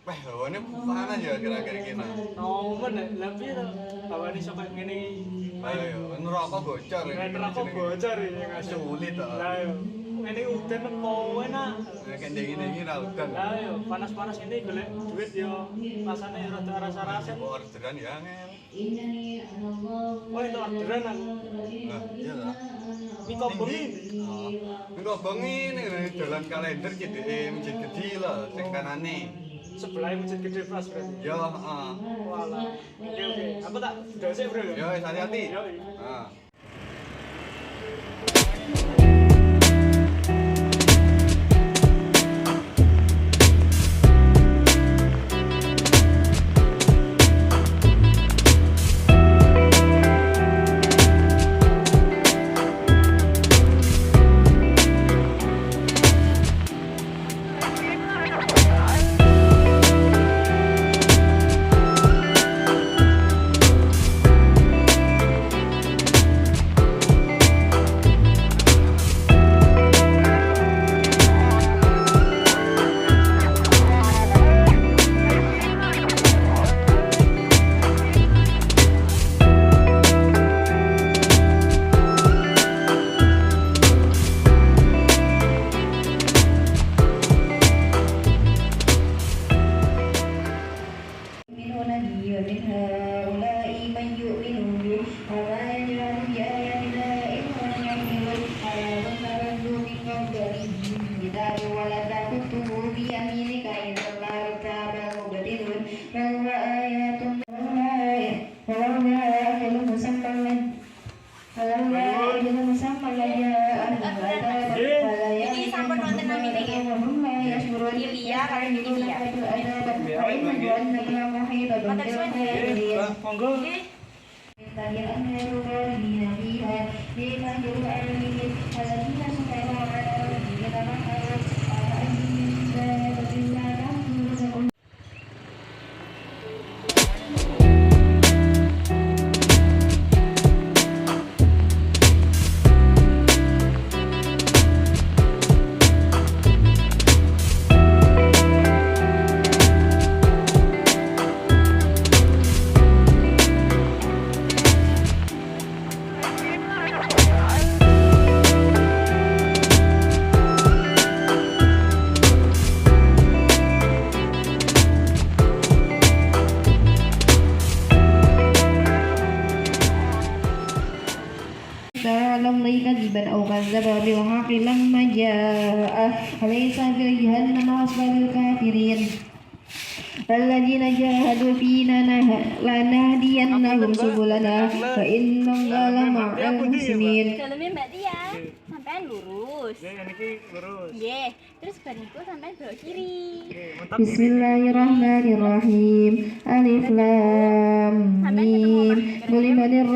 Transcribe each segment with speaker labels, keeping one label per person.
Speaker 1: Wah, hawane panas ya kira-kira kene.
Speaker 2: Nomen lha piye to? Hawane iso kaya ngene.
Speaker 1: Ayo, neraka bocor.
Speaker 2: Neraka bocor ya
Speaker 1: sulit to.
Speaker 2: Lah yo, ngene udan apa enak.
Speaker 1: Nek dengi-dengi ra udan.
Speaker 2: Lah yo, panas-panas ini golek duit yo rasane rada rasa-rasa.
Speaker 1: Orderan ya angel.
Speaker 2: Oh, itu orderan aku.
Speaker 1: Lah, iya lah.
Speaker 2: Miko bengi.
Speaker 1: Miko bengi ning dalan kalender cedeke masjid gede lho sing kanane.
Speaker 2: Sebelah masjid gede pas berarti.
Speaker 1: Yo, heeh.
Speaker 2: Walah. Oke. Aku tak dosek, Bro.
Speaker 1: Yo, hati-hati.
Speaker 2: Yo.
Speaker 1: Heeh.
Speaker 3: Jadi sampun wonten namine nggih. Ilya karo Ilya. Matur suwun nggih.
Speaker 2: Monggo.
Speaker 4: كذبا أو كذب بالحق لما جاء أليس في جهنم مثوى للكافرين الذين جاهدوا فينا لنهدينهم سبلنا وإن الله مع المحسنين.
Speaker 3: Dalamnya Mbak Tia, sampean lurus.
Speaker 2: Oke, ini lurus.
Speaker 3: Nggih, terus bariku sampean belok kiri.
Speaker 2: Oke, mantap.
Speaker 4: Bismillahirrahmanirrahim. Alif lam mim. Gulimanir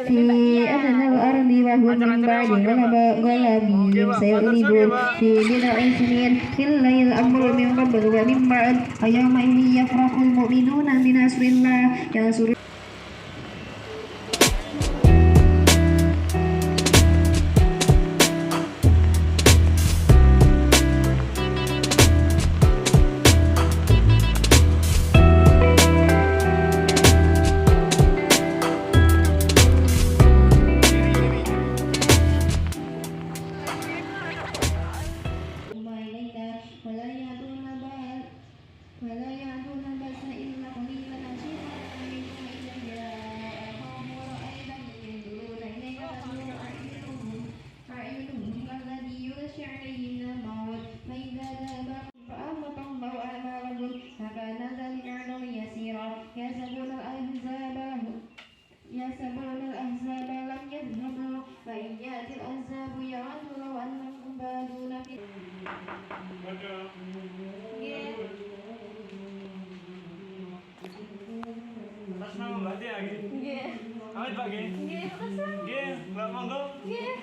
Speaker 4: fi adnal ardi wa hum min ba'di ghalabihim sayughlibun fi bid'in sinin lillahi al-amru min qabl wa min ba'd ayama idh yafrahul mu'minuna bi nasrillah yansur. ولا يعدون البأس إلا قليلا أشياء منكم إذا جاءهم ورأيتهم ينظرون إليك تنظر أعينهم كالذي يغشى عليه من الموت فإذا ذهب فأحبط الله أعمالهم فكان ذلك عنهم يسيرا يحسبون الأحزاب لم يذهبوا فإن يأتي الأحزاب يعدوا لو أنهم بادون في
Speaker 2: Atas nama Mbak Tia gitu.
Speaker 3: Nggih.
Speaker 2: Amit Pak nggih.
Speaker 3: Nggih, makasih.
Speaker 2: Nggih, Mbak monggo.
Speaker 3: Nggih.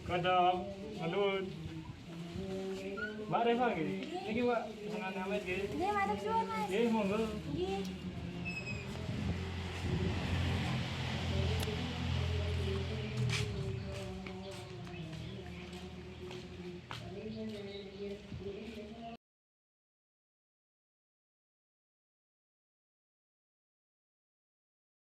Speaker 2: Kadang ngelut. Mbak Reva nggih. Niki Mbak seneng amet nggih.
Speaker 3: Nggih, matur suwun, Mas.
Speaker 2: Nggih, monggo.
Speaker 3: Nggih.